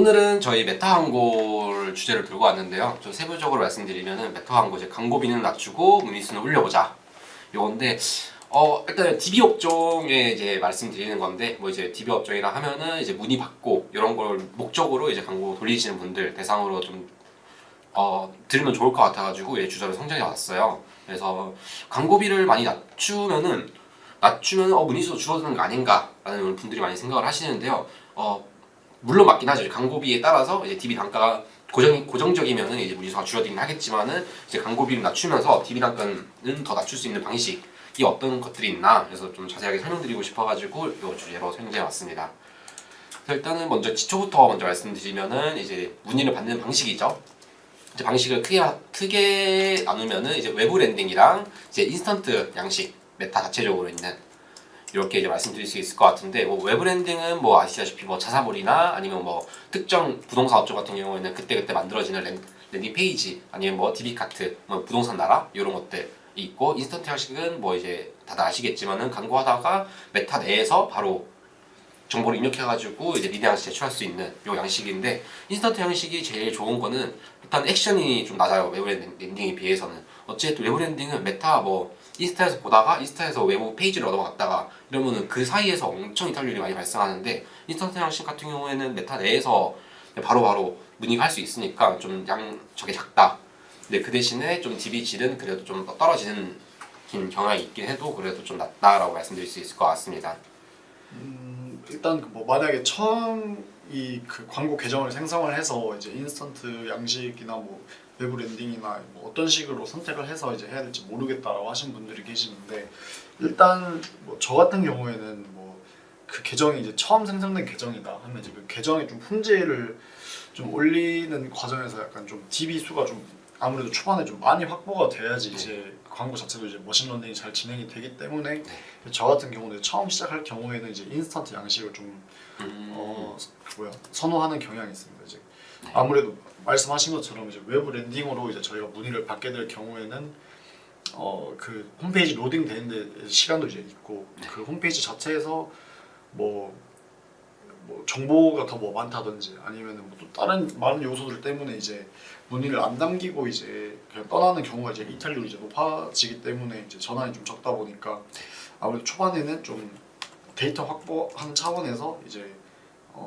오늘은 저희 메타 광고를 주제를 들고 왔는데요. 좀 세부적으로 말씀드리면은 메타 광고 이제 광고비는 낮추고 문의수는 올려보자. 요건데 일단 DB 업종에 이제 말씀드리는 건데 뭐 이제 DB 업종이라 하면은 이제 문의 받고 이런 걸 목적으로 이제 광고 돌리시는 분들 대상으로 좀 들으면 좋을 것 같아가지고 예, 주제를 선정해 왔어요. 그래서 광고비를 많이 낮추면은 문의수도 줄어드는 거 아닌가라는 분들이 많이 생각을 하시는데요. 물론 맞긴 하죠. 광고비에 따라서 이제 DB 단가가 고정적이면은 이제 문의수가 줄어들긴 하겠지만은 이제 광고비를 낮추면서 DB 단가는 더 낮출 수 있는 방식이 어떤 것들이 있나 그래서 좀 자세하게 설명드리고 싶어가지고 이 주제로 선정해왔습니다. 일단은 먼저 기초부터 먼저 말씀드리면은 이제 문의를 받는 방식이죠. 이제 방식을 크게 나누면은 이제 외부 랜딩이랑 이제 인스턴트 양식 메타 자체적으로 있는 이렇게 이제 말씀드릴 수 있을 것 같은데 뭐 외부 랜딩은 뭐 아시다시피 뭐 자사몰이나 아니면 뭐 특정 부동산 업종 같은 경우에는 그때그때 만들어지는 랜딩 페이지 아니면 뭐 DB 카트, 뭐 부동산 나라 이런 것들이 있고 인스턴트 형식은 뭐 이제 다들 아시겠지만은 광고하다가 메타 내에서 바로 정보를 입력해가지고 이제 리드 양식 제출할 수 있는 요 양식인데 인스턴트 형식이 제일 좋은 거는 일단 액션이 좀 낮아요. 외부 랜딩에 비해서는. 어쨌든 외부 랜딩은 메타 뭐 인스타에서 보다가 인스타에서 외부 페이지를 얻어갔다가 이러면은 그 사이에서 엄청 이탈률이 많이 발생하는데 인스턴트 형식 같은 경우에는 메타 내에서 바로바로 문의가 할 수 있으니까 좀 저게 작다. 근데 그 대신에 좀 DB 질은 그래도 좀 떨어지는 경향이 있긴 해도 그래도 좀 낫다라고 말씀드릴 수 있을 것 같습니다. 일단 뭐 만약에 처음 이 그 광고 계정을 생성을 해서 이제 인스턴트 양식이나 뭐 외부 랜딩이나 뭐 어떤 식으로 선택을 해서 이제 해야 될지 모르겠다라고 하신 분들이 계시는데 일단 뭐 저 같은 경우에는 뭐 그 계정이 이제 처음 생성된 계정이다 하면 이제 그 계정의 좀 품질을 좀 올리는 과정에서 약간 좀 DB 수가 좀 아무래도 초반에 좀 많이 확보가 돼야지 이제 광고 자체도 이제 머신러닝이 잘 진행이 되기 때문에 저 같은 경우는 처음 시작할 경우에는 이제 인스턴트 양식을 좀 선호하는 경향이 있습니다. 이제 아무래도 말씀하신 것처럼 이제 외부 랜딩으로 이제 저희가 문의를 받게 될 경우에는 그 홈페이지 로딩 되는데 시간도 이제 있고 그 홈페이지 자체에서 뭐 정보가 더 뭐 많다든지 아니면은 뭐 또 다른 많은 요소들 때문에 이제 문의를 안 남기고 이제 그냥 떠나는 경우가 이제 이탈률이 이제 높아지기 때문에 이제 전환이 좀 적다 보니까 아무래도 초반에는 좀 데이터 확보하는 차원에서 이제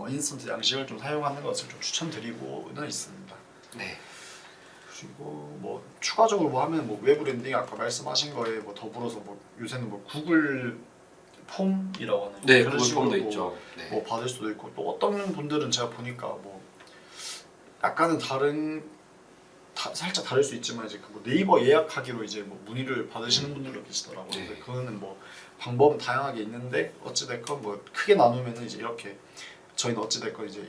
인스턴트 양식을 좀 사용하는 것을 좀 추천드리고는 있습니다. 네. 그리고 뭐 추가적으로 뭐 하면 뭐 외부 랜딩 아까 말씀하신 거에 뭐 더불어서 뭐 요새는 뭐 구글 폼이라고 하는 네, 그런 구글 식으로 폼도 뭐, 있죠. 네. 뭐 받을 수도 있고 또 어떤 분들은 제가 보니까 뭐 약간은 살짝 다를 수 있지만 이제 그 뭐 네이버 예약하기로 이제 뭐 문의를 받으시는 분들도 계시더라고요. 네. 근데 그거는 뭐 방법은 다양하게 있는데 어찌됐건 뭐 크게 나누면은 이제 이렇게 저희는 어찌됐건 이제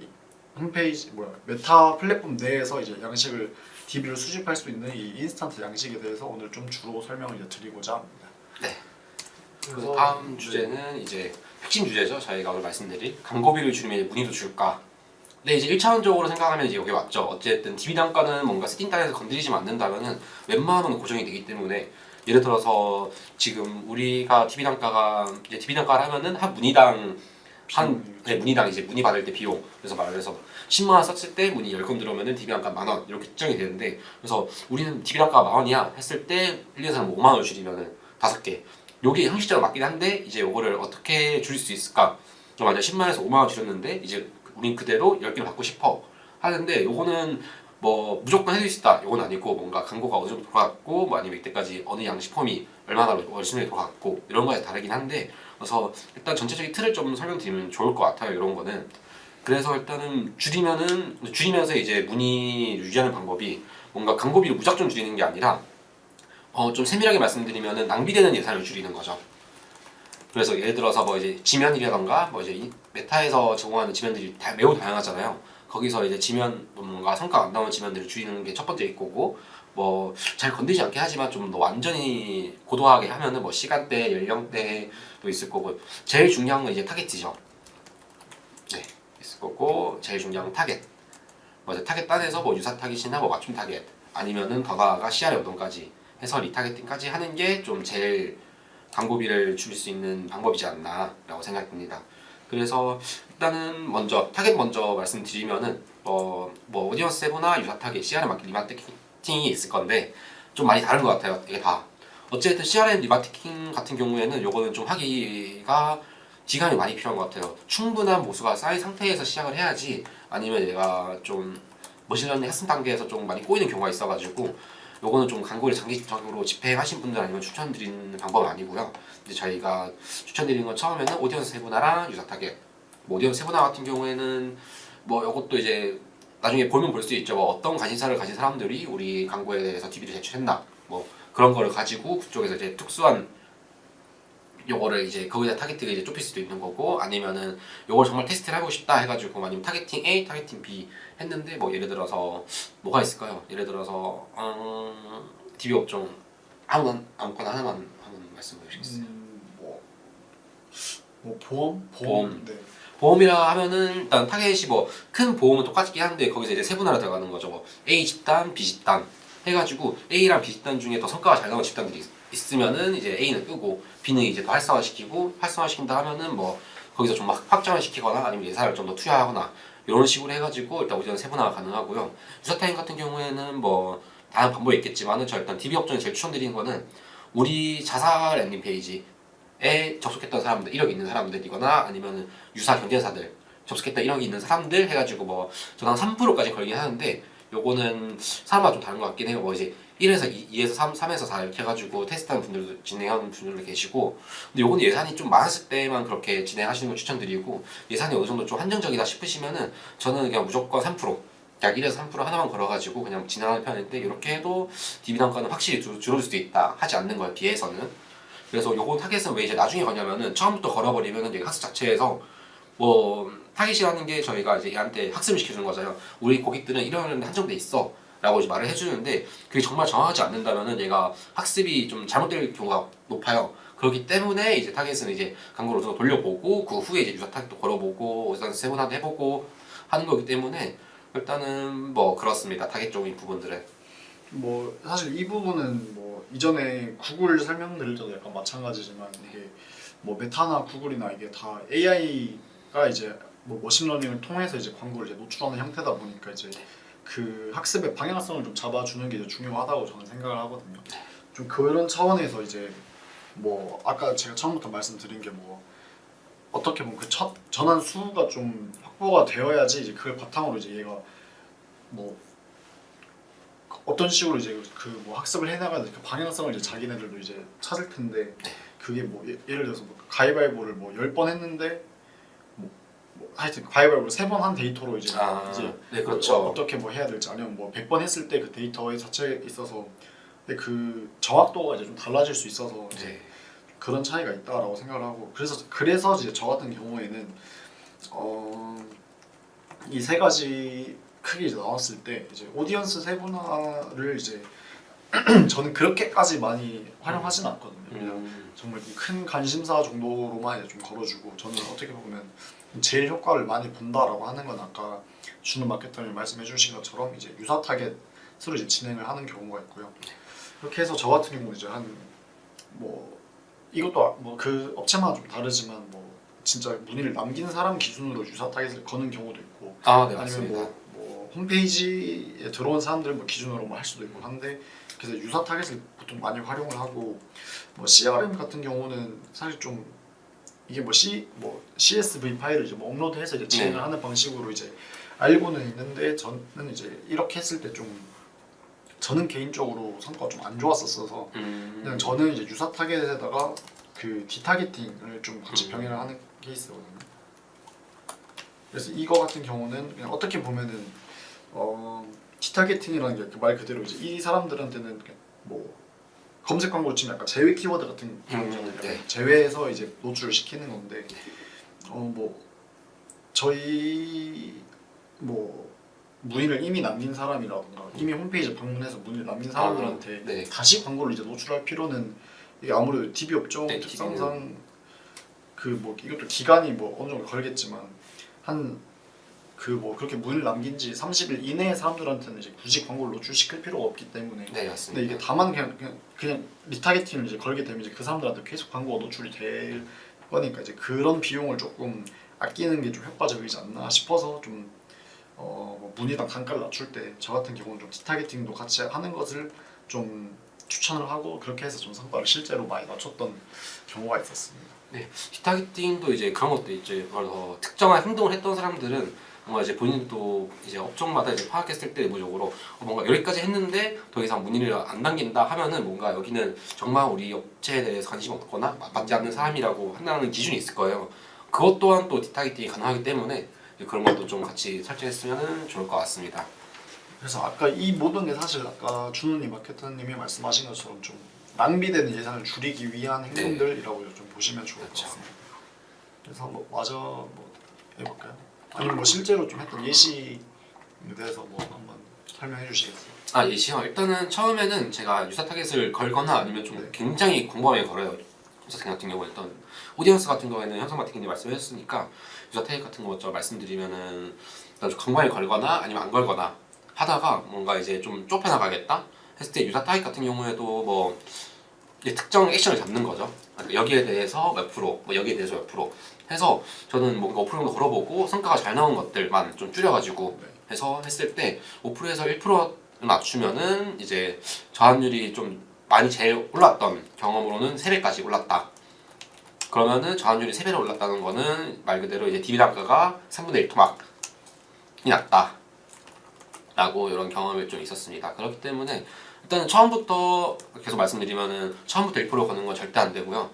홈페이지 메타 플랫폼 내에서 이제 양식을 DB를 수집할 수 있는 이 인스턴트 양식에 대해서 오늘 좀 주로 설명을 이제 드리고자 합니다. 네. 그래서 다음 주제는 이제 핵심 주제죠. 저희가 오늘 말씀드릴 광고비를 줄이면 문의도 줄까. 근데 이제 1차원적으로 생각하면 이제 여기 맞죠. 어쨌든 DB 단가는 뭔가 세팅 단에서 건드리지만 않는다면은 웬만하면 고정이 되기 때문에 예를 들어서 지금 우리가 DB 단가가 이제 DB 단가를 하면은 한 문의당 문의당 이제 문의 받을 때 비용 그래서 말해서 10만 원 썼을 때 문의 10건 들어오면은 DB 단가 10,000원 이렇게 측정이 되는데 그래서 우리는 DB 단가가 10,000원이야 했을 때 1년에서 5만 원 줄이면은 5개 요게 형식적으로 맞긴 한데 이제 요거를 어떻게 줄일 수 있을까? 만약 10만원에서 5만원 줄였는데 이제 우린 그대로 10개를 받고 싶어 하는데 요거는 뭐 무조건 해줄 수 있다 요건 아니고 뭔가 광고가 어느 정도 돌아갔고 뭐 아니면 이때까지 어느 양식 폼이 얼마나 월순위에 돌아갔고 이런 거에 다르긴 한데 그래서 일단 전체적인 틀을 좀 설명드리면 좋을 것 같아요 이런 거는. 그래서 일단은 줄이면서 이제 문의 유지하는 방법이 뭔가 광고비를 무작정 줄이는 게 아니라 좀 세밀하게 말씀드리면은 낭비되는 예산을 줄이는 거죠. 그래서 예를 들어서 뭐 이제 지면이라던가 뭐 이제 메타에서 제공하는 지면들이 매우 다양하잖아요. 거기서 이제 지면 뭔가 성과가 안 나오는 지면들을 줄이는 게 첫 번째일 거고 뭐 잘 건드리지 않게 하지만 좀 더 완전히 고도하게 하면은 뭐 시간대, 연령대도 있을 거고 제일 중요한 건 이제 타겟이죠. 네, 있을 거고 제일 중요한 건 타겟. 뭐 이제 타겟 단에서 뭐 유사 타겟이나 뭐 맞춤 타겟 아니면은 더 나아가 CR의 어동까지 해서 리타겟팅까지 하는 게 좀 제일 광고비를 줄일 수 있는 방법이지 않나라고 생각됩니다. 그래서 일단은 먼저 타겟 먼저 말씀드리면은 뭐 오디언스 세부나 유사 타겟, CRM 리마케팅이 있을 건데 좀 많이 다른 것 같아요. 이게 다 어쨌든 CRM 리마케팅 같은 경우에는 요거는 좀 하기가 기간이 많이 필요한 것 같아요. 충분한 모수가 쌓인 상태에서 시작을 해야지 아니면 얘가 좀 머신러닝 학습 단계에서 좀 많이 꼬이는 경우가 있어가지고 요거는 좀 광고를 장기적으로 집행하신 분들 아니면 추천드리는 방법은 아니고요. 이제 저희가 추천드리는 건 처음에는 오디언스 세분화랑 유사 타겟. 뭐 오디언스 세분화 같은 경우에는 뭐 요것도 이제 나중에 보면 볼 수 있죠. 뭐 어떤 관심사를 가진 사람들이 우리 광고에 대해서 DB를 제출했나 뭐 그런 거를 가지고 그쪽에서 이제 특수한 요거를 이제 거기다 타겟팅을 이제 좁힐 수도 있는 거고 아니면은 요걸 정말 테스트를 해보고 싶다 해가지고 아니면 타겟팅 A, 타겟팅 B 했는데 뭐 예를 들어서 뭐가 있을까요? 예를 들어서 DB 업종 아무거나 하나만 한번 말씀해 주시겠어요? 뭐 보험? 보험. 네. 보험이라 하면은 일단 타겟이 뭐 큰 보험은 똑같긴 한데 거기서 이제 세분화로 들어가는 거죠. 뭐 A 집단, B 집단 해가지고 A랑 B 집단 중에 더 성과가 잘 나오는 집단들이 있으면은 이제 A는 끄고 B는 이제 더 활성화시킨다 하면은 뭐 거기서 좀 막 확장을 시키거나 아니면 예산을 좀 더 투여하거나 이런 식으로 해가지고 일단 우선 세분화가 가능하고요. 유사타임 같은 경우에는 뭐 다양한 방법이 있겠지만은 저 일단 DB 업종에 제일 추천드리는 거는 우리 자사 랜딩 페이지에 접속했던 사람들 1억 있는 사람들이거나 아니면 유사 경쟁사들 접속했던 1억이 있는 사람들 해가지고 뭐 저는 한 3%까지 걸긴 하는데 요거는 사람마다 좀 다른 것 같긴 해요. 뭐 이제 1에서 2, 에서 3, 3에서 4 이렇게 해가지고 테스트하는 분들도 진행하는 분들도 계시고 근데 요거는 예산이 좀 많았을 때만 그렇게 진행하시는 걸 추천드리고 예산이 어느 정도 좀 한정적이다 싶으시면은 저는 그냥 무조건 3% 약 1에서 3% 하나만 걸어가지고 그냥 진행하는 편인데 이렇게 해도 DB 단가는 확실히 줄어들 수도 있다 하지 않는 거에 비해서는 그래서 요거 타겟은 왜 이제 나중에 거냐면은 처음부터 걸어버리면은 이제 학습 자체에서 뭐 타깃이라는 게 저희가 이제 얘한테 학습을 시켜주는 거잖아요. 우리 고객들은 이런 한정돼 있어. 라고 이제 말을 해주는데 그게 정말 정확하지 않는다면은 얘가 학습이 좀 잘못될 경우가 높아요. 그렇기 때문에 이제 타겟은 이제 광고를 좀 돌려보고 그 후에 이제 유사 타겟도 걸어보고 일단 세분화도 해보고 하는 거기 때문에 일단은 뭐 그렇습니다. 타겟 쪽인 부분들은. 뭐 사실 이 부분은 뭐 이전에 구글 설명드릴 때도 약간 마찬가지지만 이게 뭐 메타나 구글이나 이게 다 AI가 이제 뭐 머신러닝을 통해서 이제 광고를 이제 노출하는 형태다 보니까 이제 그 학습의 방향성을 좀 잡아주는 게 이제 중요하다고 저는 생각을 하거든요. 좀 그런 차원에서 이제 뭐 아까 제가 처음부터 말씀드린 게 뭐 어떻게 보면 그 첫 전환 수가 좀 확보가 되어야지 이제 그걸 바탕으로 이제 얘가 뭐 어떤 식으로 이제 그 뭐 학습을 해나가는 그 방향성을 이제 자기네들도 이제 찾을 텐데 그게 뭐 예를 들어서 뭐 가위바위보를 뭐 10번 했는데 뭐 하여튼 가위바위보를 3번 한 데이터로 이제 네 그렇죠. 어떻게 뭐 해야 될지 아니면 뭐 100번 했을 때 그 데이터의 자체에 있어서 근데 그 정확도가 이제 좀 달라질 수 있어서 이제 네. 그런 차이가 있다라고 생각을 하고 그래서 이제 저 같은 경우에는 이 세 가지 크게 이제 나왔을 때 이제 오디언스 세분화를 이제 저는 그렇게까지 많이 활용하진 않거든요. 그냥 정말 이 큰 관심사 정도로만 이제 좀 걸어주고 저는 어떻게 보면 제일 효과를 많이 본다라고 하는 건 아까 주는 마케터님 말씀해주신 것처럼 이제 유사 타겟으로 이제 진행을 하는 경우가 있고요. 그렇게 해서 저 같은 경우는 이제 한 뭐 이것도 뭐 그 업체마다 좀 다르지만 뭐 진짜 문의를 남긴 사람 기준으로 유사 타겟을 거는 경우도 있고 네 아니면 맞습니다. 뭐 홈페이지에 들어온 사람들 뭐 기준으로 뭐 할 수도 있고 한데 그래서 유사 타겟을 보통 많이 활용을 하고 뭐 CRM 같은 경우는 사실 좀 이게 뭐 CSV 파일을 이제 뭐 업로드해서 이제 진행을 하는 방식으로 이제 알고는 있는데 저는 이제 이렇게 했을 때 좀 저는 개인적으로 성과가 좀 안 좋았었어서 그냥 저는 이제 유사 타겟에다가 그 디타겟팅을 좀 같이 병행을 하는 케이스거든요. 그래서 이거 같은 경우는 그냥 어떻게 보면은 디타겟팅이라는 게 말 그대로 이제 이 사람들한테는 뭐 검색 광고로 치면 약간 제외 키워드 같은 경우잖아요. 네. 제외해서 이제 노출을 시키는 건데 뭐 저희 뭐 문의를 이미 남긴 사람이라든가 이미 홈페이지 방문해서 문의를 남긴 사람들한테 네. 다시 광고를 이제 노출할 필요는 이게 아무래도 DB 업종 네, 특성상 그 뭐 이것도 기간이 뭐 어느 정도 걸겠지만 한 그 뭐 그렇게 문의를 남긴 지 30일 이내의 사람들한테는 이제 굳이 광고를 노출시킬 필요가 없기 때문에 네 맞습니다. 근데 이게 다만 그냥 리타겟팅을 이제 걸게 되면 이제 그 사람들한테 계속 광고가 노출이 될 거니까 이제 그런 비용을 조금 아끼는 게 좀 효과적이지 않나 싶어서 좀 뭐 문의당 단가를 낮출 때 저 같은 경우는 좀 디타겟팅도 같이 하는 것을 좀 추천을 하고 그렇게 해서 좀 성과를 실제로 많이 낮췄던 경우가 있었습니다. 네, 리타겟팅도 이제 그런 것도 있죠. 그걸 더 특정한 행동을 했던 사람들은 뭔가 이제 본인도 이제 업종마다 이제 파악했을 때 내부적으로 뭔가 여기까지 했는데 더 이상 문의를 안 당긴다 하면은 뭔가 여기는 정말 우리 업체에 대해서 관심 없거나 맞지 않는 사람이라고 판단하는 기준이 있을 거예요. 그것 또한 또 디타겟팅이 가능하기 때문에 그런 것도 좀 같이 설정했으면 좋을 것 같습니다. 그래서 아까 이 모든 게 사실 아까 준우님 마케터님이 말씀하신 것처럼 좀 낭비되는 예산을 줄이기 위한 행동들이라고 좀 보시면 좋을 것 그렇죠. 같습니다. 그래서 뭐 마저 뭐 해볼까요? 아니면 뭐 실제로 좀 했던 예시에 대해서 뭐 한번 설명해 주시겠어요? 아, 예시요. 일단은 처음에는 제가 유사 타겟을 걸거나 아니면 좀 네. 굉장히 광범위하게 걸어요. 유사 타겟 같은 경우는 일단 오디언스 같은 경우에는 현성 마케팅님 말씀하셨으니까 유사 타겟 같은 거 말씀드리면은 일단 좀 광범위하게 걸거나 아니면 안 걸거나 하다가 뭔가 이제 좀 좁혀나가겠다 했을 때 유사 타겟 같은 경우에도 뭐 이제 특정 액션을 잡는 거죠. 그러니까 여기에 대해서 몇 프로, 뭐 여기에 대해서 몇 프로 해서 저는 뭔가 5% 정도 걸어보고 성과가 잘 나온 것들만 좀 줄여가지고 네. 해서 했을 때 5%에서 1% 낮추면은 이제 저항률이 좀 많이 제일 올랐던 경험으로는 3배까지 올랐다. 그러면은 저항률이 3배로 올랐다는 거는 말 그대로 이제 DB 단가가 3분의 1 토막이 났다. 라고 이런 경험이 좀 있었습니다. 그렇기 때문에 일단은 처음부터 계속 말씀드리면은 처음부터 1% 거는 건 절대 안 되고요.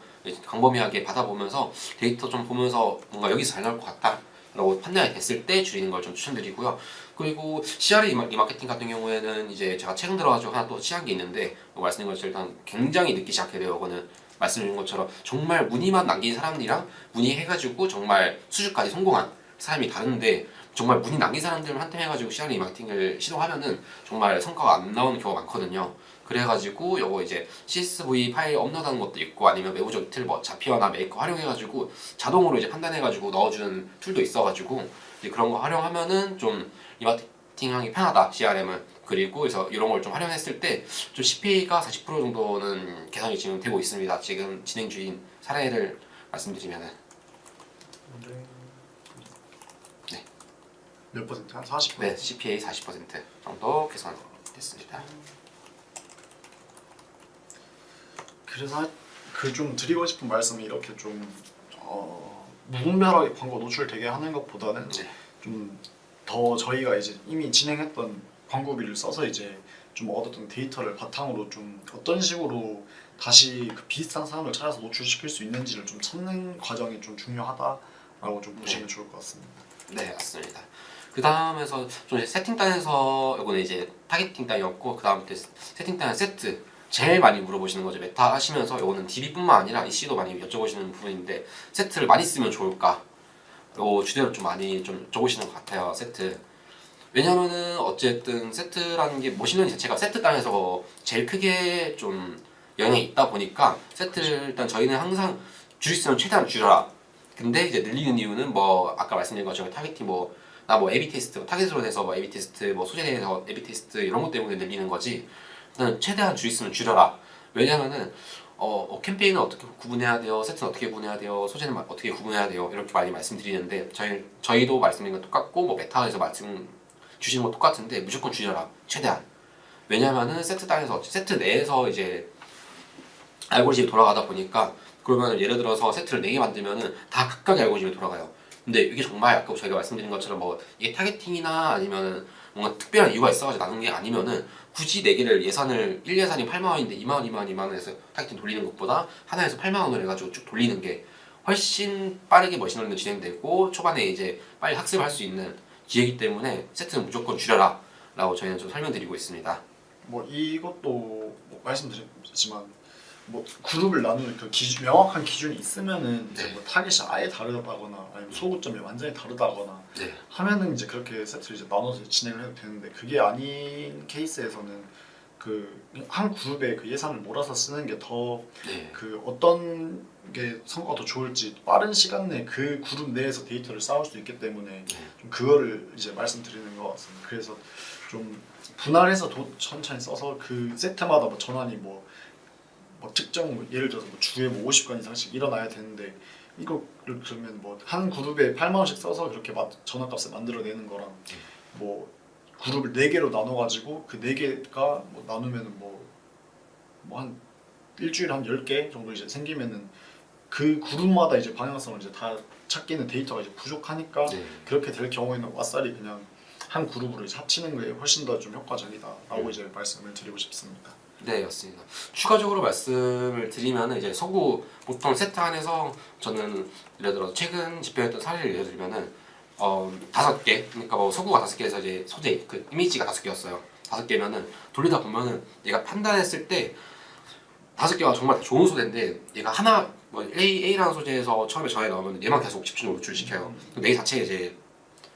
광범위하게 받아보면서 데이터 좀 보면서 뭔가 여기서 잘 나올 것 같다 라고 판단이 됐을 때 줄이는 걸 좀 추천드리고요. 그리고 CRE 리마케팅 같은 경우에는 이제 제가 최근 들어가지고 하나 또 시한 게 있는데 말씀드린 것처럼 일단 굉장히 늦게 시작해요. 이거는 말씀드린 것처럼 정말 문의만 남긴 사람들이랑 문의해가지고 정말 수주까지 성공한 사람이 다른데 정말 문의 남긴 사람들만 한템 해가지고 CRE 마케팅을 시도하면은 정말 성과가 안 나오는 경우가 많거든요. 그래가지고 요거 이제 CSV 파일 업로드하는 것도 있고 아니면 외부적 이틀 뭐 자피어나 메이커 활용해가지고 자동으로 이제 판단해가지고 넣어주는 툴도 있어가지고 이제 그런 거 활용하면은 좀 리마케팅하기 편하다 CRM은. 그리고 그래서 이런 걸 좀 활용했을 때 좀 CPA가 40% 정도는 개선이 지금 되고 있습니다. 지금 진행 중인 사례를 말씀드리면은. 네. 몇 퍼센트? 한 40%? 네, CPA 40% 정도 개선됐습니다. 그래서 그 좀 드리고 싶은 말씀이 이렇게 좀 무분별하게 광고 노출되게 하는 것보다는 네. 좀 더 저희가 이제 이미 진행했던 광고비를 써서 이제 좀 얻었던 데이터를 바탕으로 좀 어떤 식으로 다시 그 비슷한 사람을 찾아서 노출시킬 수 있는지를 좀 찾는 과정이 좀 중요하다라고 좀 보시면 좋을 것 같습니다. 네, 맞습니다. 그 다음에서 좀 이제 세팅단에서 이거는 이제 타겟팅 단이었고 그 다음 세팅단 세트 제일 많이 물어보시는 거죠. 메타 하시면서 이거는 DB뿐만 아니라 EC도 많이 여쭤보시는 부분인데 세트를 많이 쓰면 좋을까? 요 주제로 좀 많이 좀 적으시는 것 같아요. 세트. 왜냐면은 어쨌든 세트라는 게 모시는 자체가 세트 단에서 제일 크게 좀 영향이 있다 보니까 세트를 일단 저희는 항상 줄일 수 있으면 최대한 줄여라. 근데 이제 늘리는 이유는 뭐 아까 말씀드린 것처럼 타겟팅 뭐 나 뭐 A/B 테스트 타겟으로 해서 뭐 A/B 테스트 뭐 소재에 대해서 A/B 테스트 이런 것 때문에 늘리는 거지. 일단 최대한 줄일 수 있으면 줄여라. 왜냐면은 캠페인은 어떻게 구분해야 돼요, 세트는 어떻게 구분해야 돼요, 소재는 어떻게 구분해야 돼요 이렇게 많이 말씀드리는데 저희도 말씀드린 건 똑같고 뭐 메타에서 말씀 주시는 거 똑같은데 무조건 줄여라 최대한. 왜냐면은 세트 단에서 세트 내에서 이제 알고리즘이 돌아가다 보니까 그러면 예를 들어서 세트를 4개 만들면은 다 각각의 알고리즘이 돌아가요. 근데 이게 정말 아까 저희가 말씀드린 것처럼 뭐 이게 타겟팅이나 아니면은 뭔가 특별한 이유가 있어가지고 나눈 게 아니면은 굳이 4개를 예산을 1예산이 8만 원인데 2만 원, 2만 원, 2만 원에서 타겟팅 돌리는 것보다 하나에서 8만 원을 해가지고 쭉 돌리는 게 훨씬 빠르게 머신러닝도 진행되고 초반에 이제 빨리 학습을 할 수 있는 기회이기 때문에 세트는 무조건 줄여라 라고 저희는 좀 설명드리고 있습니다. 뭐 이것도 뭐 말씀드렸지만 뭐 그룹을 나누는 그 명확한 기준이 있으면은 이제 네. 뭐 타겟이 아예 다르다거나 아니면 소구점이 완전히 다르다거나 네. 하면은 이제 그렇게 세트를 이제 나눠서 진행을 해도 되는데 그게 아닌 케이스에서는 그 한 그룹에 그 예산을 몰아서 쓰는 게 더 네. 그 어떤 게 성과가 더 좋을지 빠른 시간 내에 그 그룹 내에서 데이터를 쌓을 수 있기 때문에 좀 그거를 이제 말씀드리는 것 같습니다. 그래서 좀 분할해서 천천히 써서 그 세트마다 뭐 전환이 뭐 특정 예를 들어서 뭐 주에 뭐 50건 이상씩 일어나야 되는데 이거를 그러면 뭐 한 그룹에 8만 원씩 써서 그렇게 전화값을 만들어내는 거랑 뭐 그룹을 4개로 나눠가지고 그 4개가 뭐 나누면은 뭐 한 일주일에 한 10개 정도 이제 생기면은 그 그룹마다 이제 방향성을 이제 다 찾기는 데이터가 이제 부족하니까 네. 그렇게 될 경우에는 왓살이 그냥 한 그룹으로 이제 합치는 거에 훨씬 더 좀 효과적이다라고 이제 말씀을 드리고 싶습니다. 네, 맞습니다. 추가적으로 말씀을 드리면은 이제 소구 보통 세트 안에서 저는 예를 들어 최근 집행했던 사례를 예를 들면은 5개, 그러니까 뭐 소구가 5개에서 이제 소재 그 이미지가 5개였어요. 5개면은 돌리다 보면은 얘가 판단했을 때 5개가 정말 다 좋은 소재인데 얘가 하나 뭐 A라는 소재에서 처음에 전에 나오면 얘만 계속 집중적으로 노출시켜요. 얘 자체에 이제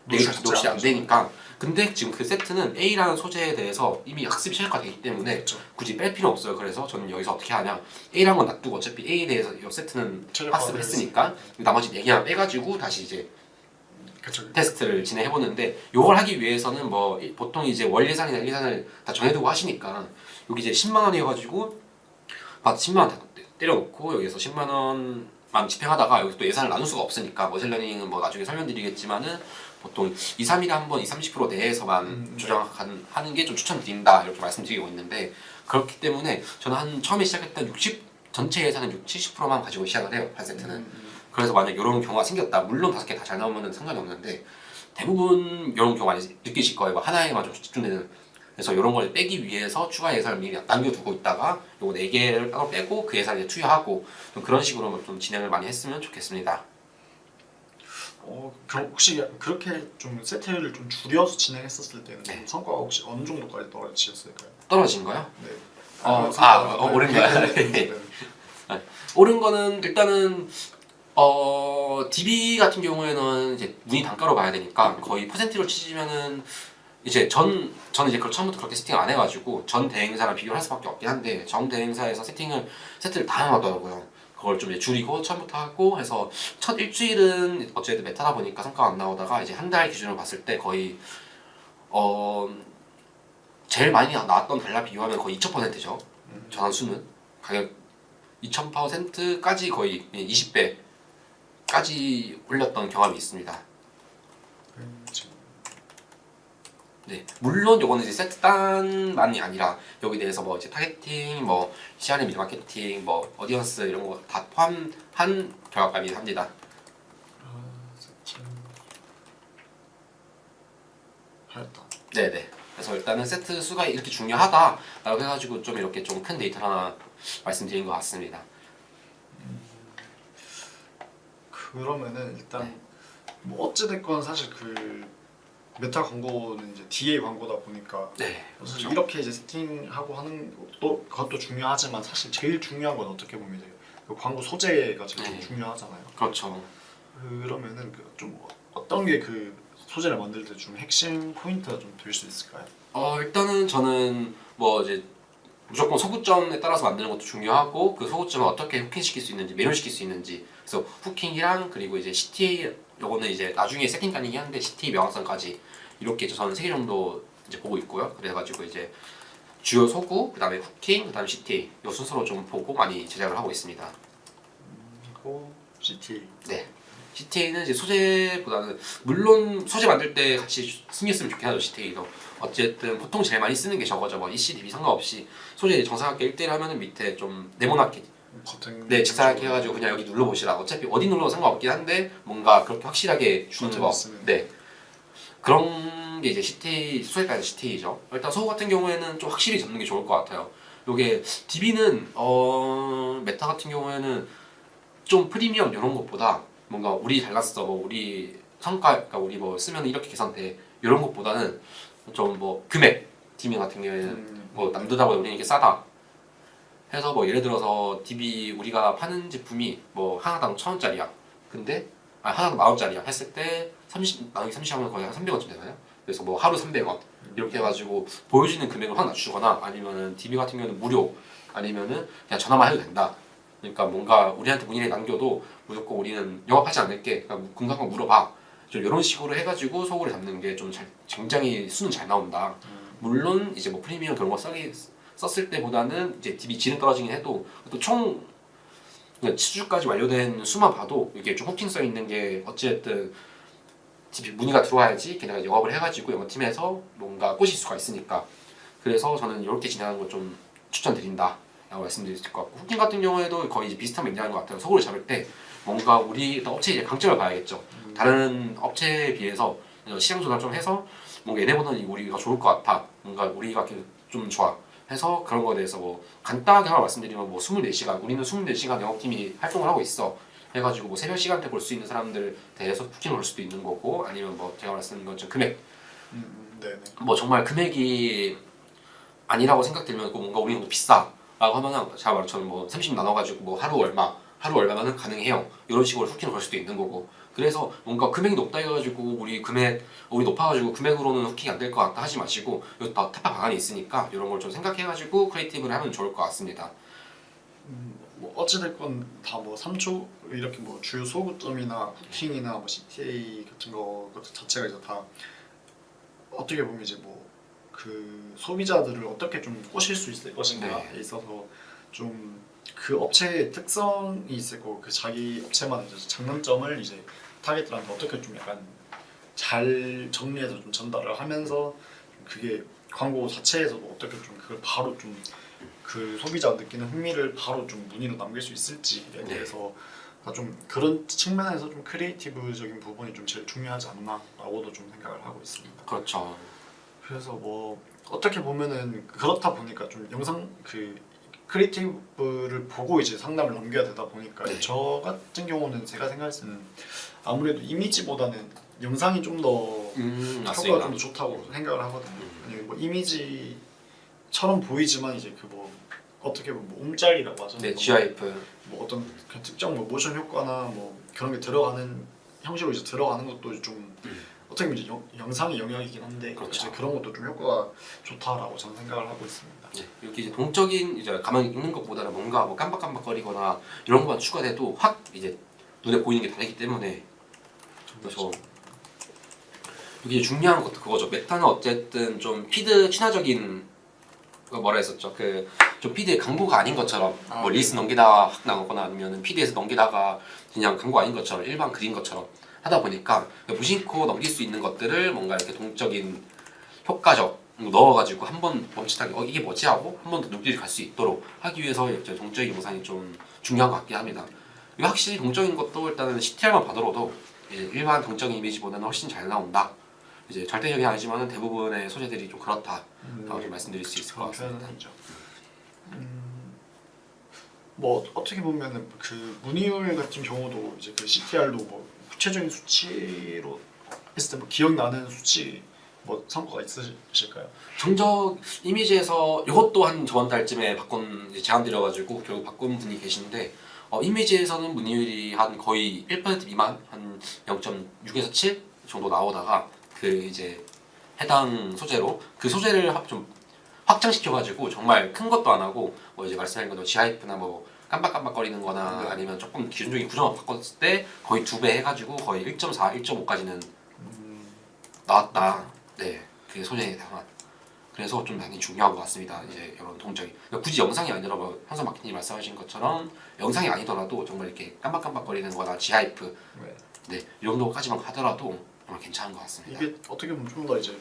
노출이 안 되니까. 근데 지금 그 세트는 A라는 소재에 대해서 이미 학습이 최적화되기 때문에 그렇죠. 굳이 뺄 필요 없어요. 그래서 저는 여기서 어떻게 하냐, A라는 건 놔두고 어차피 A에 대해서 이 세트는 학습을 했으니까 나머지 4개만 빼가지고 다시 이제 그렇죠. 테스트를 진행해보는데, 요걸 하기 위해서는 뭐 보통 이제 월 예산이나 일 예산을 다 정해두고 하시니까 여기 이제 10만 원이어가지고 10만 원 다 때려놓고 여기서 10만 원만 집행하다가 여기서 또 예산을 나눌 수가 없으니까 머신러닝은 뭐 나중에 설명드리겠지만은 보통 2, 3일에 한 번 20-30% 내에서만 조정하는 게 좀 추천드린다 이렇게 말씀드리고 있는데, 그렇기 때문에 저는 한 처음에 시작했던 전체 예산은 60-70%만 가지고 시작을 해요, 한 세트는. 그래서 만약 이런 경우가 생겼다, 물론 5개 다 잘 나오면 상관이 없는데 대부분 이런 경우 많이 느끼실 거예요. 뭐 하나에만 좀 집중되는. 그래서 이런 걸 빼기 위해서 추가 예산을 미리 남겨두고 있다가 요거 4개를 따로 빼고 그 예산을 투여하고 좀 그런 식으로 좀 진행을 많이 했으면 좋겠습니다. 그럼 혹시 그렇게 좀 세트를 좀 줄여서 진행했었을 때는 네. 성과가 혹시 어느 정도까지 떨어지셨을까요? 떨어진 거요? 네. 오른 거야. 오른 거는 일단은 DB 같은 경우에는 이제 문의 단가로 봐야 되니까 거의 퍼센트로 치시면은 이제 저는 이제 그걸 처음부터 그렇게 세팅을 안 해가지고 전 대행사랑 비교를 할 수밖에 없긴 한데, 정 대행사에서 세트를 다 해놨더라고요. 그걸 좀 이제 줄이고 처음부터 하고 해서 첫 일주일은 어쨌든 메타다 보니까 성과가 안 나오다가 이제 한 달 기준으로 봤을 때 거의 제일 많이 나왔던 달러 비교하면 거의 2000%죠. 전환 수는 가격 2000%까지 거의 20배까지 올렸던 경험이 있습니다. 네, 물론 요거는 이제 세트 단만이 아니라 여기 대해서 뭐 이제 타겟팅, 뭐 CRM 미드 마케팅, 뭐 어디언스 이런 거 다 포함한 결과값이 합니다. 하였다. 네네. 그래서 일단은 세트 수가 이렇게 중요하다라고 해가지고 좀 이렇게 좀 큰 데이터 하나 말씀드린 것 같습니다. 그러면은 일단 뭐 어찌됐건 사실 그 메타 광고는 이제 DA 광고다 보니까 네, 사실 그렇죠. 이렇게 이제 세팅하고 하는 것도 그것도 중요하지만 사실 제일 중요한 건 어떻게 보면 이제 그 광고 소재가 제일 네. 중요하잖아요. 그렇죠. 그러면은 좀 어떤 게 그 소재를 만들 때 좀 핵심 포인트가 좀 될 수 있을까요? 일단은 저는 뭐 이제 무조건 소구점에 따라서 만드는 것도 중요하고 그 소구점을 어떻게 후킹시킬 수 있는지, 매료시킬 수 있는지. 그래서 후킹이랑 그리고 이제 CTA, 요거는 이제 나중에 세팅까지 하는데 CTA 명확성까지 이렇게 저는 3개 정도 이제 보고 있고요. 그래가지고 이제 주요 소구, 그다음에 후킹, 그다음에 CTA 요 순서로 좀 보고 많이 제작을 하고 있습니다. 그리고 CTA. 네. CTA는 이제 소재보다는 물론 소재 만들 때 같이 신경 쓰면 좋긴 하죠. CTA도 어쨌든 보통 제일 많이 쓰는 게 저거죠. 뭐 EC, DB 상관없이 소재 정사각게 1대1 하면은 밑에 좀 네모나게 직사각게 해가지고 그냥 여기 눌러보시라. 어차피 어디 눌러도 상관없긴 한데 뭔가 그렇게 확실하게 주는 거. 네. 그런 게 이제 CTA, 소재까지 CTA죠. 일단 소구 같은 경우에는 좀 확실히 잡는 게 좋을 것 같아요. 요게 DB는 메타 같은 경우에는 좀 프리미엄 이런 것보다 뭔가 우리 잘났어, 뭐 우리 성과, 그러니까 우리 뭐 쓰면 이렇게 개선돼 이런 것보다는 좀 뭐 금액, DB 같은 경우에는 뭐 남들하고 우리는 이게 싸다 해서 뭐 예를 들어서 DB 우리가 파는 제품이 뭐 하나당 1,000원짜리야. 근데 하나당 10,000원짜리야 했을 때 30 하면 거의 한 300원쯤 되나요? 그래서 뭐 하루 300원 이렇게 해가지고 보여주는 금액을 확 낮추거나, 아니면은 DB 같은 경우는 무료, 아니면은 그냥 전화만 해도 된다. 그러니까 뭔가 우리한테 문의를 남겨도 무조건 우리는 영업하지 않을게, 그러니까 궁금한 거 물어봐. 좀 이런 식으로 해가지고 소구를 잡는 게 좀 굉장히 수는 잘 나온다. 물론 이제 뭐 프리미엄 그런 거 썼을 때보다는 이제 DB 질은 떨어지긴 해도 또 총 그러니까 수주까지 완료된 수만 봐도 이게 좀 호킹성 있는 게 어찌됐든 DP 문의가 들어와야지 걔네가 영업을 해가지고 영업팀에서 뭔가 꼬실 수가 있으니까. 그래서 저는 이렇게 진행하는 걸 좀 추천드린다 라고 말씀드릴 수 있을 것 같고, 후킹 같은 경우에도 거의 이제 비슷한 맥락인 것 같아요. 소고를 잡을 때 뭔가 우리 일단 업체의 이제 강점을 봐야겠죠. 다른 업체에 비해서 시장 조사를 좀 해서 뭔가 얘네보다는 우리가 좋을 것 같아, 뭔가 우리가 좀 좋아 해서 그런 거에 대해서 뭐 간단하게 하나 말씀드리면 뭐 24시간, 우리는 24시간 영업팀이 활동을 하고 있어 해가지고 뭐 새벽 시간대 볼 수 있는 사람들 대해서 후킹을 걸 수도 있는 거고, 아니면 뭐 제가 말씀드린 것처럼 금액, 네네. 뭐 정말 금액이 아니라고 생각되면 뭔가 우리는 너무 비싸라고 하면은 제가 말처럼 뭐 30 나눠가지고 뭐 하루 얼마면은 가능해요 이런 식으로 후킹을 걸 수도 있는 거고. 그래서 뭔가 금액이 높다 해가지고 우리 높아가지고 금액으로는 후킹이 안 될 것 같다 하지 마시고, 이거 다 타파 방안이 있으니까 이런 걸 좀 생각해가지고 크리에이티브를 하면 좋을 것 같습니다. 뭐 어찌됐건 다 뭐 3초 이렇게 뭐 주요 소구점이나 후킹이나 뭐 CTA 같은 거 자체가 이제 다 어떻게 보면 이제 뭐 그 소비자들을 어떻게 좀 꼬실 수 있을 것인가에 네. 있어서 좀 그 업체의 특성이 있을 거고 그 자기 업체만의 이제 장단점을 이제 타겟들한테 어떻게 좀 약간 잘 정리해서 좀 전달을 하면서 그게 광고 자체에서도 어떻게 좀 그걸 바로 좀 그 소비자가 느끼는 흥미를 바로 좀 문의로 남길 수 있을지에 대해서 좀 그런 측면에서 좀 크리에이티브적인 부분이 좀 제일 중요하지 않나라고도 좀 생각을 하고 있습니다. 그렇죠. 그래서 뭐 어떻게 보면은 그렇다 보니까 좀 영상 그 크리에이티브를 보고 이제 상담을 넘겨야 되다 보니까 네. 저 같은 경우는 제가 생각했을 때는 아무래도 이미지보다는 영상이 좀 더 효과가 맞습니다. 좀 더 좋다고 생각을 하거든요. 왜냐면 뭐 이미지처럼 보이지만 이제 그 뭐 어떻게 보면 뭐 움짤이라고 하잖아요. 네, GIF. 뭐 어떤 그 특정 뭐 모션 효과나 뭐 그런 게 들어가는 형식으로 이제 들어가는 것도 좀 어떻게 보면 이제 영상의 영역이긴 한데 그렇죠. 이제 그런 것도 좀 효과가 좋다라고 저는 생각을 하고 있습니다. 네, 이렇게 이제 동적인 이제 가만히 있는 것보다는 뭔가 뭐 깜빡깜빡거리거나 이런 것만 추가돼도 확 이제 눈에 보이는 게 다르기 때문에. 그래서 이게 중요한 것도 그거죠. 메타는 어쨌든 좀 피드 친화적인 그 뭐라 했었죠. 그 좀 피드의 광고가 아닌 것처럼 뭐 릴스 넘기다가 확 나오거나 아니면은 피드에서 넘기다가 그냥 광고 아닌 것처럼 일반 글인 것처럼 하다 보니까 무심코 넘길 수 있는 것들을 뭔가 이렇게 동적인 효과적 넣어가지고 한 번 멈칫하게 이게 뭐지 하고 한 번 더 눈길이 갈 수 있도록 하기 위해서 이제 동적인 영상이 좀 중요한 것 같긴 합니다. 이거 확실히 동적인 것도 일단은 CTR만 봐더라도 이제 일반 동적인 이미지보다는 훨씬 잘 나온다. 이제 절대적이 아니지만은 대부분의 소재들이 좀 그렇다라고 좀 말씀드릴 수 있을 것 같습니다. 뭐 어떻게 보면은 그 문의율 같은 경우도 이제 그 CTR도 뭐 구체적인 수치로 했을 때 뭐 기억나는 수치 뭐 성과가 있으실까요? 정적 이미지에서 이것도 한 저번 달쯤에 바꾼 이제 제안 드려가지고 결국 바꾼 분이 계신데, 이미지에서는 문의율이 한 거의 1% 미만, 한 0.6에서 7 정도 나오다가 그 이제 해당 소재로 그 소재를 좀 확장시켜가지고 정말 큰 것도 안 하고 뭐 이제 말씀하신 것처럼 지하이프나 뭐 깜빡깜빡거리는거나 네. 아니면 조금 기준적인 구조만 바꿨을 때 거의 2배 해가지고 거의 1.4, 1.5까지는 나왔다. 네, 그게 소재에 대한. 그래서 좀 많이 중요한 것 같습니다. 이제 이런 동작이 그러니까 굳이 영상이 아니라 뭐 항상 마케팅이 말씀하신 것처럼 영상이 아니더라도 정말 이렇게 깜빡깜빡거리는거나 지하이프, 네. 네, 이 정도까지만 가더라도 정말 괜찮은 것 같습니다. 이게 어떻게 보면 좀 더 이제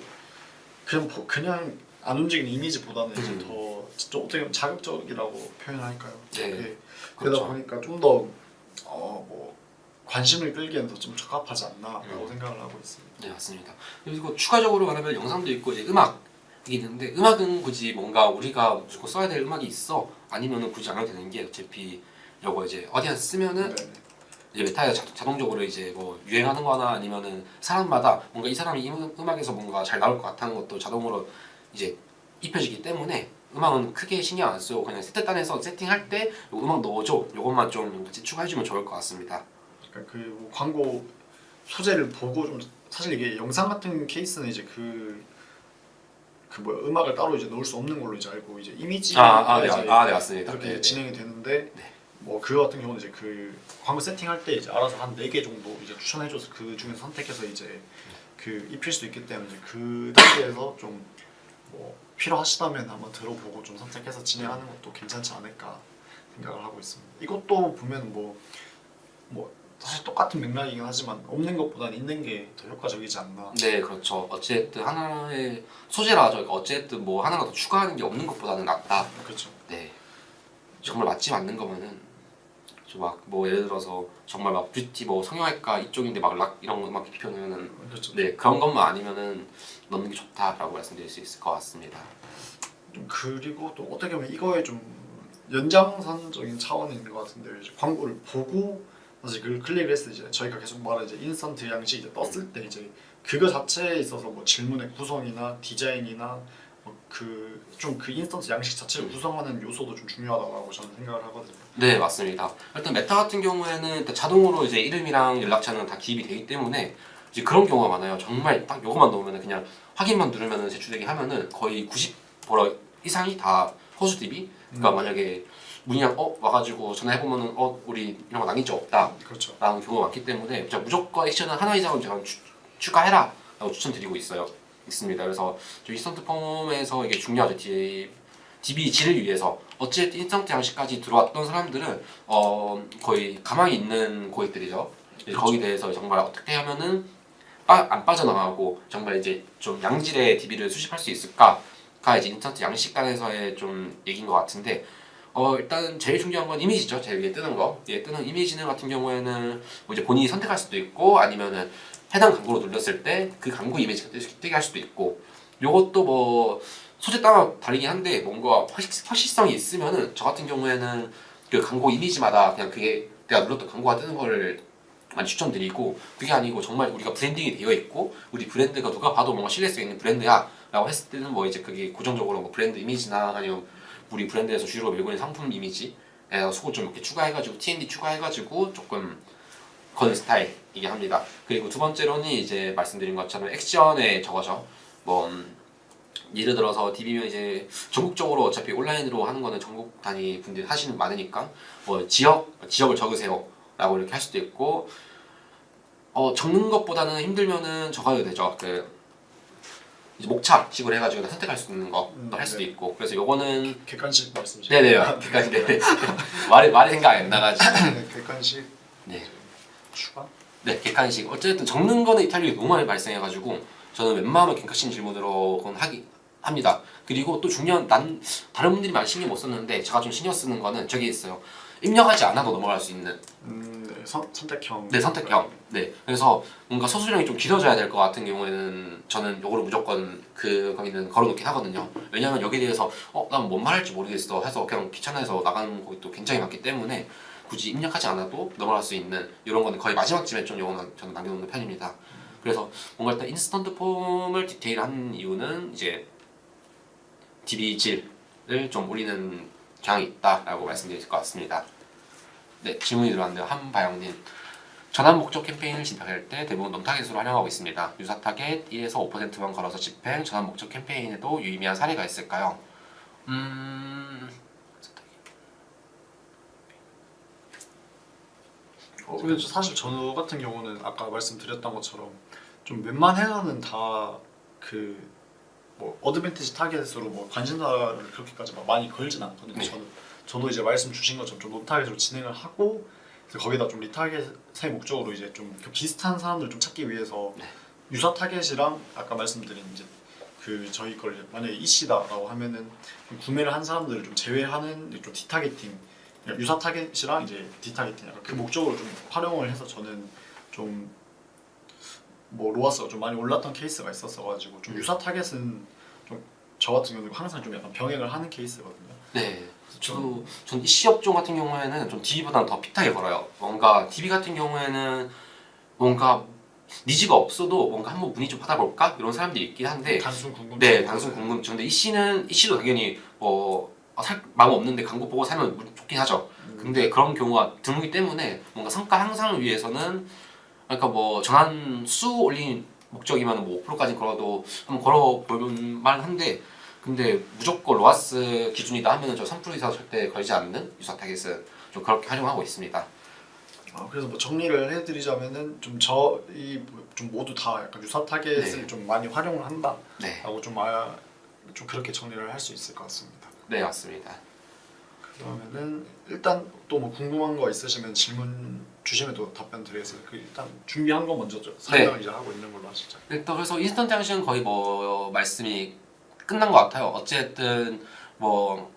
그냥 안 움직이는 이미지보다는 이제 좀 어떻게 보면 자극적이라고 표현할까요? 네, 그러다 그렇죠. 보니까 좀 더 뭐 관심을 끌기에는 더 좀 적합하지 않나라고 생각을 하고 있습니다. 네, 맞습니다. 그리고 추가적으로 말하면 영상도 있고 이제 음악이 있는데, 음악은 굳이 뭔가 우리가 무조건 써야 될 음악이 있어 아니면은 굳이 안 해도 되는 게 어차피 이거 이제 어디에서 쓰면은 네. 이제 메타가 자동적으로 이제 뭐 유행하는 거나 아니면은 사람마다 뭔가 이 사람이 이 음악에서 뭔가 잘 나올 것 같다는 것도 자동으로 이제 입혀지기 때문에 음악은 크게 신경 안 쓰고 그냥 세트단에서 세팅할 때 음악 넣어줘, 요것만 좀 같이 추가해주면 좋을 것 같습니다. 그러니까 그뭐 광고 소재를 보고 좀 사실 이게 영상 같은 케이스는 이제 뭐 음악을 따로 이제 넣을 수 없는 걸로 이제 알고 이제 이미지가 네, 이제 네, 맞습니다. 그렇게 네, 네. 진행이 되는데 뭐 그거 같은 경우는 이제 그 광고 세팅할 때 이제 알아서 한 4개 정도 이제 추천해줘서 그 중에서 선택해서 이제 그 입힐 수 있기 때문에 이제 그 단계에서 좀 뭐 필요하시다면 한번 들어보고 좀 선택해서 진행하는 것도 괜찮지 않을까 생각을 하고 있습니다. 이것도 보면 뭐 사실 똑같은 맥락이긴 하지만 없는 것보다는 있는 게 더 효과적이지 않나. 네, 그렇죠. 어쨌든 하나의 소재라 저희가 어쨌든 뭐 하나가 더 추가하는 게 없는 것보다는 낫다. 그렇죠. 네, 정말 맞지 않는 거면은 막 뭐 예를 들어서 정말 막 뷰티 뭐 성형외과 이쪽인데 막 락 이런 거 막 입히면은 그렇죠. 네 그런 것만 아니면은 넣는 게 좋다라고 말씀드릴 수 있을 것 같습니다. 좀 그리고 또 어떻게 보면 이거에 좀 연장선적인 차원이 있는 것 같은데 이제 광고를 보고 사실 그걸 클릭을 했을 때 이제 저희가 계속 말한 이제 인스턴트 양식 이제 떴을 때 이제 그거 자체에 있어서 뭐 질문의 구성이나 디자인이나 그 인스턴트 양식 자체를 구성하는 요소도 좀 중요하다고 저는 생각을 하거든요. 네, 맞습니다. 일단 메타 같은 경우에는 일단 자동으로 이제 이름이랑 연락처는 다 기입이 되기 때문에 이제 그런 경우가 많아요. 정말 딱 요것만 넣으면 그냥 확인만 누르면 제출되게 하면은 거의 90% 이상이 다 허수 DB. 그러니까 만약에 문의랑 와가지고 전화해보면은 우리 이런 거 남긴 적 없다. 그렇죠. 라는 경우가 많기 때문에 진짜 무조건 액션은 하나 이상은 제가 추가해라 라고 추천드리고 있습니다. 그래서 저 인스턴트 폼에서 이게 중요하죠. DB 질을 위해서 어쨌든 인스턴트 양식까지 들어왔던 사람들은 거의 가망이 있는 고객들이죠. 그렇죠. 거기에 대해서 정말 어떻게 하면은 안 빠져나가고 정말 이제 좀 양질의 DB를 수집할 수 있을까가 이제 인스턴트 양식단에서의 좀 얘기인 것 같은데 일단 제일 중요한 건 이미지죠. 제일 위에 뜨는 거. 위에 뜨는 이미지는 같은 경우에는 뭐 이제 본인이 선택할 수도 있고 아니면은 해당 광고로 눌렀을 때 그 광고 이미지가 뜨게 할 수도 있고 요것도 뭐 소재 따라 다르긴 한데 뭔가 허시성이 있으면은 저 같은 경우에는 그 광고 이미지마다 그냥 그게 내가 눌렀던 광고가 뜨는 거를 많이 추천드리고 그게 아니고 정말 우리가 브랜딩이 되어 있고 우리 브랜드가 누가 봐도 뭔가 신뢰성 있는 브랜드야 라고 했을 때는 뭐 이제 그게 고정적으로 뭐 브랜드 이미지나 아니면 우리 브랜드에서 주로 밀고 있는 상품 이미지 수고 좀 이렇게 추가해가지고 T&D 추가해가지고 조금 거는 스타일이긴 합니다. 그리고 두 번째로는 이제 말씀드린 것처럼 액션에 적어져 뭐 예를 들어서 DB면 이제 전국적으로 어차피 온라인으로 하는 거는 전국 단위 분들이 하시는 많으니까 뭐 지역을 적으세요라고 이렇게 할 수도 있고 적는 것보다는 힘들면은 적어도 되죠. 이제 목차식으로 해가지고 선택할 수 있는 거 또 할 수도 네. 있고 그래서 요거는 객관식 말씀이시죠? 네네 객관식 네네 말이 생각 안 나가지고 객관식 네. 추가? 네 객관식 어쨌든 적는 거는 이탈리아에 너무 많이 발생해가지고 저는 웬만하면 객관식 질문으로 그건 합니다. 그리고 또 중요한 다른 분들이 많이 신경 못 썼는데 제가 좀 신경 쓰는 거는 저기 있어요. 입력하지 않아도 넘어갈 수 있는 네, 선택형. 네 선택형 네 그래서 뭔가 서술형이 좀 길어져야 될 것 같은 경우에는 저는 요거를 무조건 거기는 걸어놓긴 하거든요. 왜냐면 여기에 대해서 난 뭔 말할지 모르겠어 해서 그냥 귀찮아해서 나가는 것도 굉장히 많기 때문에 굳이 입력하지 않아도 넘어갈 수 있는 이런 거는 거의 마지막쯤에 좀 요거는 저는 남겨놓는 편입니다. 그래서 뭔가 일단 인스턴트 폼을 디테일한 이유는 이제 DB 질을 좀 올리는 경향이 있다라고 말씀드릴 것 같습니다. 네, 질문이 들어왔는데요. 한바영님. 전환 목적 캠페인을 진행할 때 대부분 넌타겟으로 활용하고 있습니다. 유사 타겟 1에서 5%만 걸어서 집행, 전환 목적 캠페인에도 유의미한 사례가 있을까요? 근데 사실 저 같은 경우는 아까 말씀드렸던 것처럼 좀 웬만해서는 다 뭐 어드밴티지 타겟으로 뭐 관심사를 그렇게까지 막 많이 걸진 않거든요. 네. 저도 이제 말씀 주신 것처럼 좀 노타겟으로 진행을 하고 거기다 좀 리타겟의 목적으로 이제 좀 비슷한 사람들 좀 찾기 위해서 네. 유사 타겟이랑 아까 말씀드린 이제 저희 걸 이제 만약에 이씨다라고 하면은 좀 구매를 한 사람들을 좀 제외하는 좀 디타겟팅 유사 타겟이랑 이제 디타겟팅 약간 그 목적으로 좀 활용을 해서 저는 좀 뭐 로아스가 좀 많이 올랐던 케이스가 있었어가지고 좀 유사 타겟은 좀 저 같은 경우는 항상 좀 약간 병행을 하는 케이스거든요. 네. 전 이씨 업종 같은 경우에는 좀 DB보다는 더 핏하게 걸어요. 뭔가 DB 같은 경우에는 뭔가 니즈가 없어도 뭔가 한번 문의 좀 받아볼까 이런 사람들이 있긴 한데 단순 궁금증. 네, 단순 궁금증. 근데 이씨도 당연히 살 마음 없는데 광고 보고 사면 좋긴 하죠. 근데 그런 경우가 드물기 때문에 뭔가 성과 향상을 위해서는 그러니까 뭐 전환 수 올린 목적이면 뭐 5%까지 걸어도 한번 걸어볼 만한데 근데 무조건 로아스 기준이다 하면은 저 3% 이상 절대 걸지 않는 유사 타겟은 좀 그렇게 활용하고 있습니다. 그래서 뭐 정리를 해드리자면은 좀 저희 좀 모두 다 약간 유사 타겟을 네. 좀 많이 활용을 한다라고 네, 좀 그렇게 정리를 할 수 있을 것 같습니다. 네 맞습니다. 그러면은 일단 또 뭐 궁금한 거 있으시면 질문 주시면 또 답변 드리겠습니다. 그 일단 준비한 거 먼저 설명을 이제 하고 있는 걸로 하시죠. 일단 그래서 인스턴트 양식은 거의 뭐 말씀이 끝난 것 같아요. 어쨌든 뭐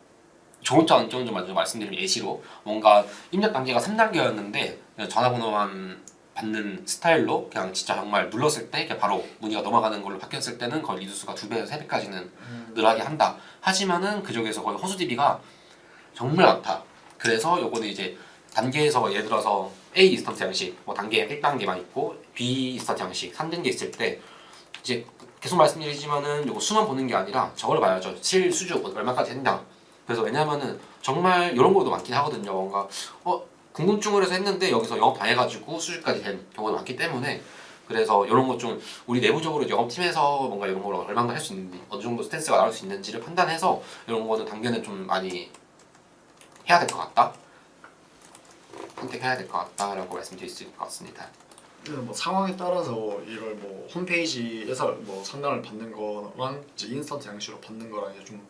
좋은 점 안 좋은 점 먼저 말씀드리면 예시로 뭔가 입력 단계가 3단계였는데 전화번호만 받는 스타일로 그냥 진짜 정말 눌렀을 때 그냥 바로 문의가 넘어가는 걸로 바뀌었을 때는 거의 리드수가 2배에서 3배까지는 늘어나게 한다. 하지만은 그 중에서 거의 허수 DB가 정말 많다. 그래서 요거는 이제 단계에서 예를 들어서 A 인스턴트 양식 뭐 단계 1단계만 있고 B 인스턴트 양식 3단계 있을 때 이제 계속 말씀드리지만은 요거 수만 보는 게 아니라 저걸 봐야죠. 실수주 얼마까지 했냐. 그래서 왜냐면은 정말 이런 것도 많긴 하거든요. 뭔가 궁금증을 해서 했는데 여기서 영업 당해가지고 수주까지 된 경우도 많기 때문에 그래서 이런 것 좀 우리 내부적으로 영업팀에서 뭔가 이런 걸 얼마나 할 수 있는지 어느 정도 스탠스가 나올 수 있는지를 판단해서 이런 거는 단계는 좀 많이 해야 될 것 같다. 선택해야 될 것 같다라고 말씀드릴 수 있을 것 같습니다. 뭐 상황에 따라서 이걸 뭐 홈페이지에서 뭐 상담을 받는 거랑 이제 인스턴트 양식으로 받는 거랑 이제 좀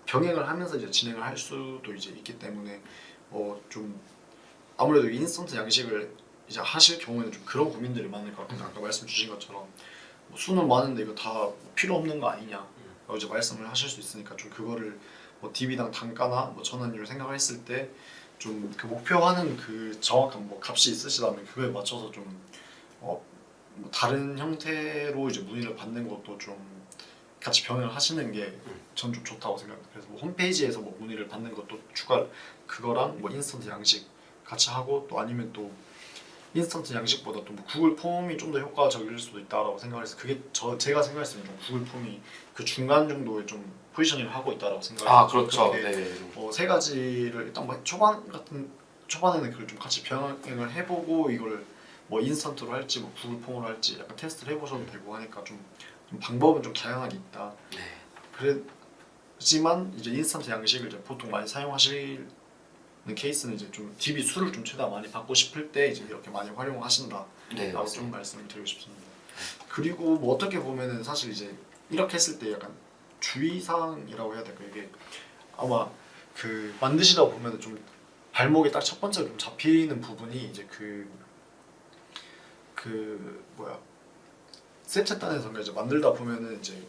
병행을 하면서 이제 진행을 할 수도 이제 있기 때문에 좀 아무래도 인스턴트 양식을 이제 하실 경우에는 좀 그런 고민들이 많을 것 같아요. 아까 말씀 주신 것처럼 뭐 수는 많은데 이거 다 필요 없는 거 아니냐 이제 말씀을 하실 수 있으니까 좀 그거를 뭐 DB당 단가나 뭐 전환율을 생각했을 때 좀 그 목표하는 그 정확한 뭐 값이 있으시다면 그거에 맞춰서 좀 뭐 다른 형태로 이제 문의를 받는 것도 좀 같이 병행을 하시는 게 전 좀 좋다고 생각합니다. 그래서 뭐 홈페이지에서 뭐 문의를 받는 것도 추가 그거랑 뭐 인스턴트 양식 같이 하고 또 아니면 또 인스턴트 양식보다 또 뭐 구글 폼이 좀 더 효과적일 수도 있다라고 생각해서 그게 제가 생각했을 때는 구글 폼이 그 중간 정도에 좀 포지셔닝을 하고 있다라고 생각해요. 아 그렇죠. 네. 세 가지를 일단 뭐 초반에는 그걸 좀 같이 병행을 해보고 이걸 뭐 인스턴트로 할지 뭐 구글 폼으로 할지 약간 테스트를 해보셔도 되고 하니까 좀 방법은 좀 다양하게 있다. 그렇지만 이제 인스턴트 양식을 이제 보통 많이 사용하시는 케이스는 이제 좀 DB 수를 좀 최대한 많이 받고 싶을 때 이제 이렇게 많이 활용하신다. 네, 라고 좀 말씀을 드리고 싶습니다. 그리고 뭐 어떻게 보면은 사실 이제 이렇게 했을 때 약간 주의사항이라고 해야 될까 이게 아마 그 만드시다 보면은 좀 발목에 딱 첫 번째로 좀 잡히는 부분이 이제 세차단에서 이제 만들다 보면은 이제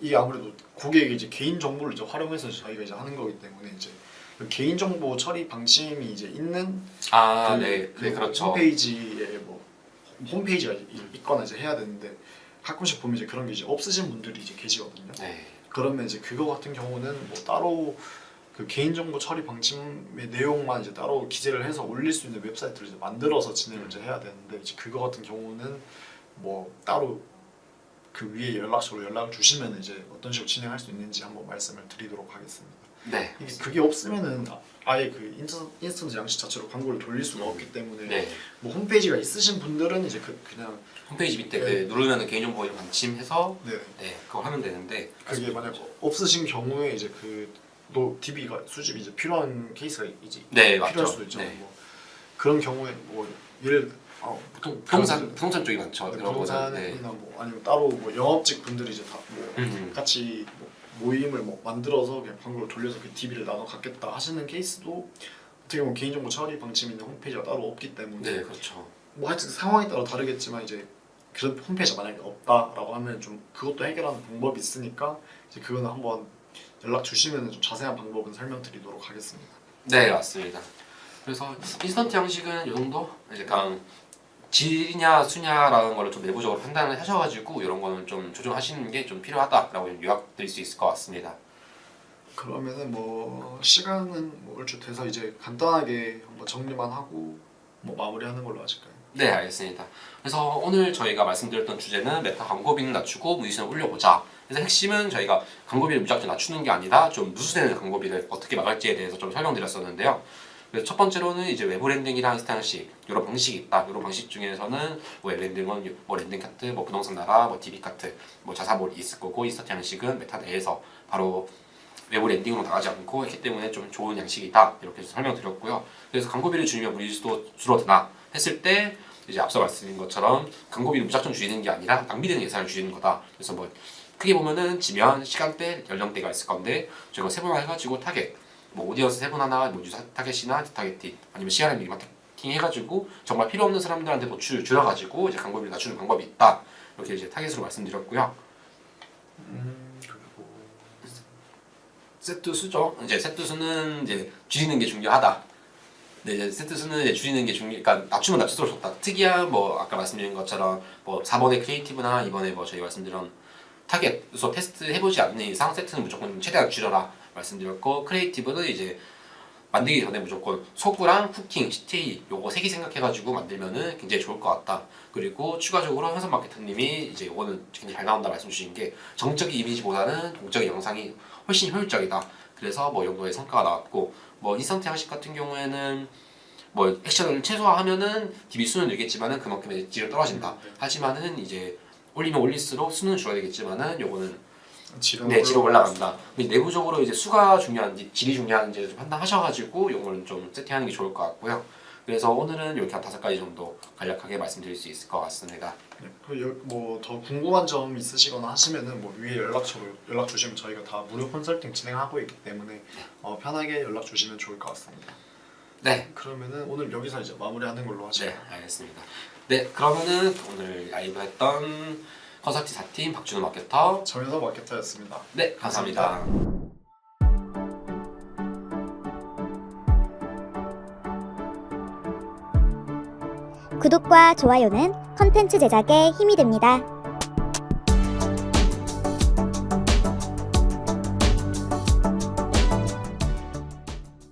이 아무래도 고객의 이제 개인 정보를 이제 활용해서 저희가 이제 하는 거기 때문에 이제 그 개인 정보 처리 방침이 이제 있는 그렇죠. 홈페이지가 있거나 이제 해야 되는데 가끔씩 보면 이제 그런 게 이제 없으신 분들이 이제 계시거든요. 네. 그러면 이제 그거 같은 경우는 뭐 따로 그 개인정보 처리 방침의 내용만 이제 따로 기재를 해서 올릴 수 있는 웹사이트를 이제 만들어서 진행을 이제 해야 되는데 이제 그거 같은 경우는 뭐 따로 그 위에 연락처로 연락을 주시면 이제 어떤 식으로 진행할 수 있는지 한번 말씀을 드리도록 하겠습니다. 네. 그게 없으면은 아예 그 인스턴트 양식 자체로 광고를 돌릴 수가 없기 때문에 뭐 홈페이지가 있으신 분들은 이제 그냥 홈페이지 밑에 누르면은 개인정보 반침해서 그걸 하면 되는데 그게 만약 없으신 경우에 이제 DB가 수집이 이제 필요한 케이스가 이제 필요할 수도 있잖아요. 뭐 그런 경우에 뭐 예를 보통 부동산 쪽이 많죠. 부동산이나 뭐 아니면 따로 뭐 영업직 분들이 이제 다 뭐 같이 모임을 뭐 만들어서 그냥 광고를 돌려서 그 DB를 나눠 갖겠다 하시는 케이스도 어떻게 보면 개인정보 처리 방침 있는 홈페이지가 따로 없기 때문에 그렇죠. 뭐 하여튼 상황에 따라 다르겠지만 이제 그런 홈페이지가 만약에 없다라고 하면 좀 그것도 해결하는 방법이 있으니까 이제 그거는 한번 연락 주시면 좀 자세한 방법은 설명드리도록 하겠습니다. 네, 맞습니다. 그래서 인스턴트 양식은 이 정도 약간 질이냐 수냐라는 거를 좀 내부적으로 판단을 하셔가지고 이런 거는 좀 조정하시는 게 좀 필요하다라고 요약드릴 수 있을 것 같습니다. 그러면은 뭐 시간은 뭐 얼추 돼서 이제 간단하게 한번 정리만 하고 뭐 마무리하는 걸로 하실까요? 네, 알겠습니다. 그래서 오늘 저희가 말씀드렸던 주제는 메타 광고비는 낮추고 문의수를 올려보자. 그래서 핵심은 저희가 광고비를 무작정 낮추는 게 아니라 좀 누수되는 광고비를 어떻게 막을지에 대해서 좀 설명드렸었는데요. 그래서 첫 번째로는 이제 웹 랜딩이랑 인스타식 이런 방식이 있다. 이런 방식 중에서는 뭐 웹 랜딩은 뭐 랜딩 카트, 뭐 부동산 나라, 뭐 DB 카트, 뭐 자사몰이 있을 거고 인스턴트 양식은 메타 내에서 바로 외부 랜딩으로 나가지 않고 했기 때문에 좀 좋은 양식이다 이렇게 설명드렸고요. 그래서 광고비를 줄이면 문의수도 줄어드나 했을 때 이제 앞서 말씀드린 것처럼 광고비를 무작정 줄이는 게 아니라 낭비되는 예산을 줄이는 거다. 그래서 뭐 크게 보면은 지면, 시간대, 연령대가 있을 건데 저희가 세분화해가지고 타겟 뭐 오디언스 세분화나 뭐 유사 타겟이나 디타겟팅 아니면 CRM 마케팅 해가지고 정말 필요 없는 사람들한테 뭐 줄여가지고 이제 광고비를 낮추는 방법이 있다. 이렇게 이제 타겟으로 말씀드렸고요. 그리고 세트 수죠. 이제 세트 수는 이제 줄이는 게 중요하다. 네, 이제 세트 수는 이제 줄이는 게 그러니까 낮추면 낮출수록 좋다. 특이한 뭐 아까 말씀드린 것처럼 뭐 4번의 크리에이티브나 이번에 뭐 저희 말씀드린 타겟 그래서 테스트 해보지 않는 이상 세트는 무조건 최대한 줄여라 말씀드렸고 크리에이티브는 이제 만들기 전에 무조건 소구랑 후킹, CTA 요거 3개 생각해가지고 만들면은 굉장히 좋을 것 같다. 그리고 추가적으로 현선 마케터님이 이제 요거는 굉장히 잘 나온다 말씀 주신 게 정적인 이미지보다는 동적인 영상이 훨씬 효율적이다. 그래서 뭐 이 정도의 성과가 나왔고 뭐 인스턴트 양식 같은 경우에는 뭐 액션을 최소화하면은 DB 수는 늘겠지만은 그만큼의 질은 떨어진다. 하지만은 이제 올리면 올릴수록 수는 줄어야 되겠지만은 요거는 질이 올라간다. 내부적으로 이제 수가 중요한지 질이 중요한지 좀 판단하셔가지고 요거는 좀 세팅하는 게 좋을 것 같고요. 그래서 오늘은 이렇게 한 5가지 정도 간략하게 말씀드릴 수 있을 것 같습니다. 네, 뭐더 궁금한 점 있으시거나 하시면은 뭐 위에 연락처로 연락 주시면 저희가 다 무료 컨설팅 진행하고 있기 때문에 편하게 연락 주시면 좋을 것 같습니다. 네. 그러면은 오늘 여기서 이제 마무리하는 걸로 하시죠. 네, 알겠습니다. 네, 그러면은 오늘 라이브 했던 컨설팅 4팀 박준호 마케터 정현석 마케터였습니다. 네, 감사합니다. 구독과 좋아요는 컨텐츠 제작에 힘이 됩니다.